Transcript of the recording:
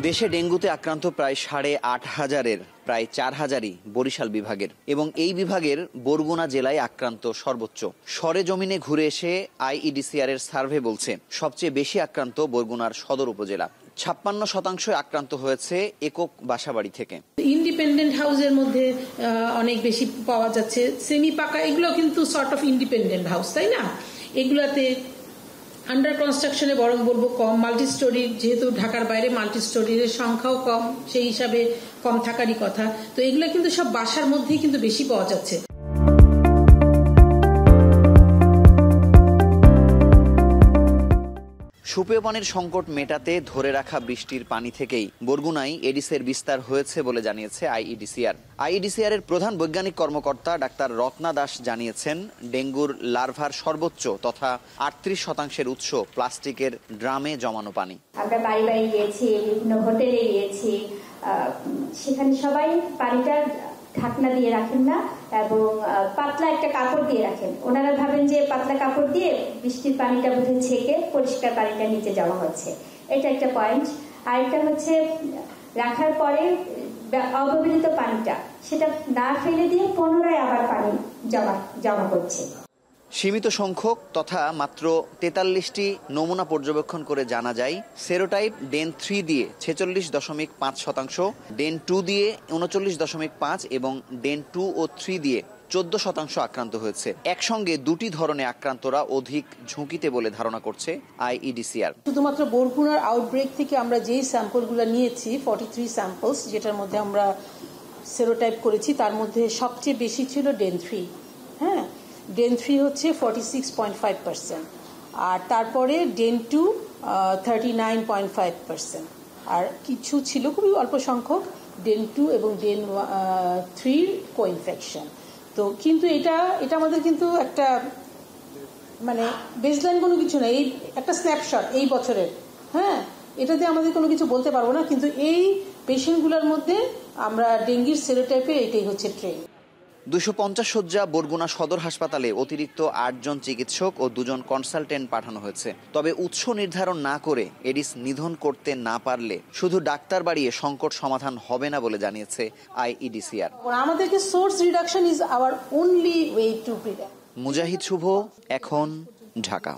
দেশে ডেঙ্গুতে আক্রান্ত প্রায় ৮,৫০০-এর প্রায় ৪,০০০ই বরিশাল বিভাগের এবং এই বিভাগের বরগুনা জেলায় আক্রান্ত সর্বোচ্চ। সরেজমিনে ঘুরে এসে আইইডিসিআর এর সার্ভে বলছে সবচেয়ে বেশি আক্রান্ত বরগুনার সদর উপজেলা। ৫৬% আক্রান্ত হয়েছে একক বাসাবাড়ি থেকে। ইন্ডিপেন্ডেন্ট হাউসের মধ্যে অনেক বেশি পাওয়া যাচ্ছে। সেমি পাকা এগুলো কিন্তু সর্ট অফ ইন্ডিপেন্ডেন্ট হাউস, তাই না? এগুলাতে আন্ডার কনস্ট্রাকশনে বরং বলবো কম। মাল্টি স্টোরির, যেহেতু ঢাকার বাইরে মাল্টি স্টোরির সংখ্যাও কম, সেই হিসাবে কম থাকারই কথা। তো এগুলো কিন্তু সব বাসার মধ্যেই কিন্তু বেশি পাওয়া যাচ্ছে। সুপেয় পানির সংকট মেটাতে ধরে রাখা বৃষ্টির পানি থেকেই বরগুনায় এডিসের বিস্তার হয়েছে বলে জানিয়েছে আইইডিসিআর। আইইডিসিআর এর প্রধান বৈজ্ঞানিক কর্মকর্তা ডাক্তার রত্না দাস জানিয়েছেন, ডেঙ্গুর লার্ভার সর্বোচ্চ তথা ৩৮% উৎস প্লাস্টিকের ড্রামে জমানো পানি। আমরা বাড়ি বাড়ি গিয়েছি, বিভিন্ন হোটেলে গিয়েছি, সেখানে সবাই পানিটা ঢাকনা দিয়ে রাখেন না এবং পাতলা একটা কাপড় দিয়ে রাখেন। ওনারা ভাবেন যে পাতলা কাপড় দিয়ে বৃষ্টির পানিটা বোধহয় ছেঁকে পরিষ্কার পানিটা নিচে জমা হচ্ছে, এটা একটা পয়েন্ট। আর একটা হচ্ছে রাখার পরে অব্যবহৃত পানিটা সেটা না ফেলে দিয়ে পুনরায় আবার পানি জমা করছে। সীমিত সংখ্যক তথা মাত্র ৪৩টি নমুনা পর্যবেক্ষণ করে জানা যায় সেরোটাইপ ডেন 3 দিয়ে ৪৬.৫%, ডেন 2 দিয়ে ৩৯.৫ এবং ডেন 2 ও 3 দিয়ে ১৪% আক্রান্ত হয়েছে। একসঙ্গে দুটি ধরনে আক্রান্তরা অধিক ঝুঁকিতে বলে ধারণা করছে আইইডিসিআর। শুধুমাত্র বরগুনার আউটব্রেক থেকে আমরা যেই স্যাম্পলগুলো নিয়েছি 43 স্যাম্পলস, যেটার মধ্যে আমরা সেরোটাইপ করেছি, তার মধ্যে সবচেয়ে বেশি ছিল ডেন 3। হ্যাঁ, ডেন 3 হচ্ছে 46.5%, আর তারপরে ডেন 2 39.5%, আর কিছু ছিল খুবই অল্প সংখ্যক ডেন 2 এবং ডেন 3 কো-ইনফেকশন। তো কিন্তু এটা আমাদের কিন্তু একটা মানে বেসলাইন কোনো কিছু না, এই একটা স্ন্যাপশট এই বছরের। হ্যাঁ, এটাতে আমাদের কোনো কিছু বলতে পারবো না, কিন্তু এই পেশেন্টগুলোর মধ্যে আমরা ডেঙ্গির সেরোটাইপের এটাই হচ্ছে ট্রেন। ২৫০ শয্যা বরগুনা সদর হাসপাতালে অতিরিক্ত ৮ জন চিকিৎসক ও 2 জন কনসালটেন্ট পাঠানো হয়েছে। তবে উৎস নির্ধারণ না করে এডিস নিধন করতে না পারলে শুধু ডাক্তার বাড়িয়ে সংকট সমাধান হবে না বলে জানিয়েছে আইইডিসিআর। আমাদেরকে source reduction is our only way to prevent. Mujahid Shuvo, এখন, ঢাকা।